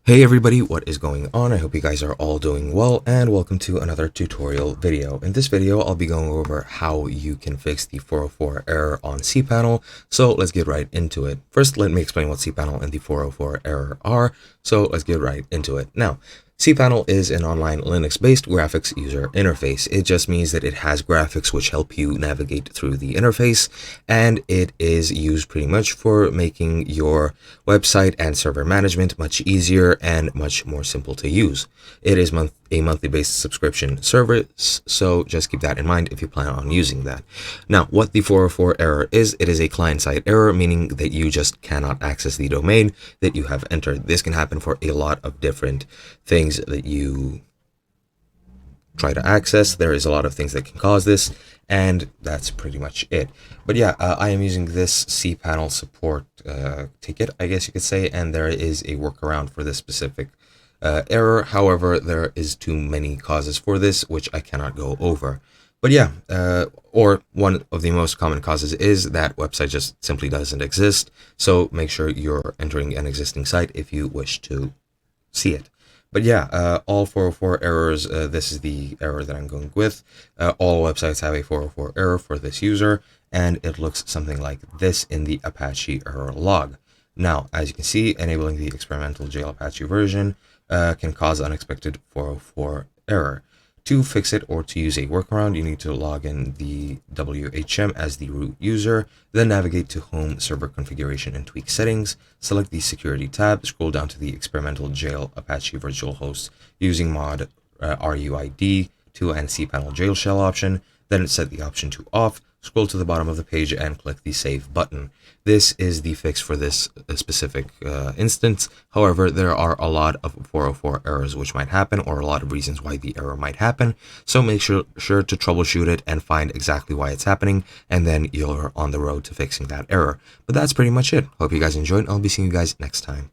Hey everybody, what is going on? I hope you guys are all doing well and welcome to another tutorial video. In this video, I'll be going over how you can fix the 404 error on cPanel. So let's get right into it. First, let me explain what cPanel and the 404 error are. So let's get right into it. Now, cPanel is an online Linux-based graphics user interface. It just means that it has graphics which help you navigate through the interface, and it is used pretty much for making your website and server management much easier and much more simple to use. It is a monthly based subscription service, so just keep that in mind if you plan on using that. Now, what the 404 error is, it is a client-side error, meaning that you just cannot access the domain that you have entered. This can happen for a lot of different things that you try to access. There is a lot of things that can cause this, and that's pretty much it. But yeah, I am using this cPanel support ticket, I guess you could say, and there is a workaround for this specific error. However, there is too many causes for this, which I cannot go over. But yeah, or one of the most common causes is that website just simply doesn't exist. So make sure you're entering an existing site if you wish to see it. But yeah, all 404 errors, this is the error that I'm going with. All websites have a 404 error for this user, and it looks something like this in the Apache error log. Now, as you can see, enabling the experimental jail Apache version can cause unexpected 404 error. To fix it or to use a workaround, you need to log in the WHM as the root user, then navigate to Home Server Configuration and Tweak Settings, select the Security tab, scroll down to the Experimental Jail Apache Virtual Host using mod RUID to and cPanel Jail Shell option, then set the option to off, scroll to the bottom of the page and click the Save button. This is the fix for this specific instance. However, there are a lot of 404 errors which might happen, or a lot of reasons why the error might happen. So make sure to troubleshoot it and find exactly why it's happening, and then you're on the road to fixing that error. But that's pretty much it. Hope you guys enjoyed. I'll be seeing you guys next time.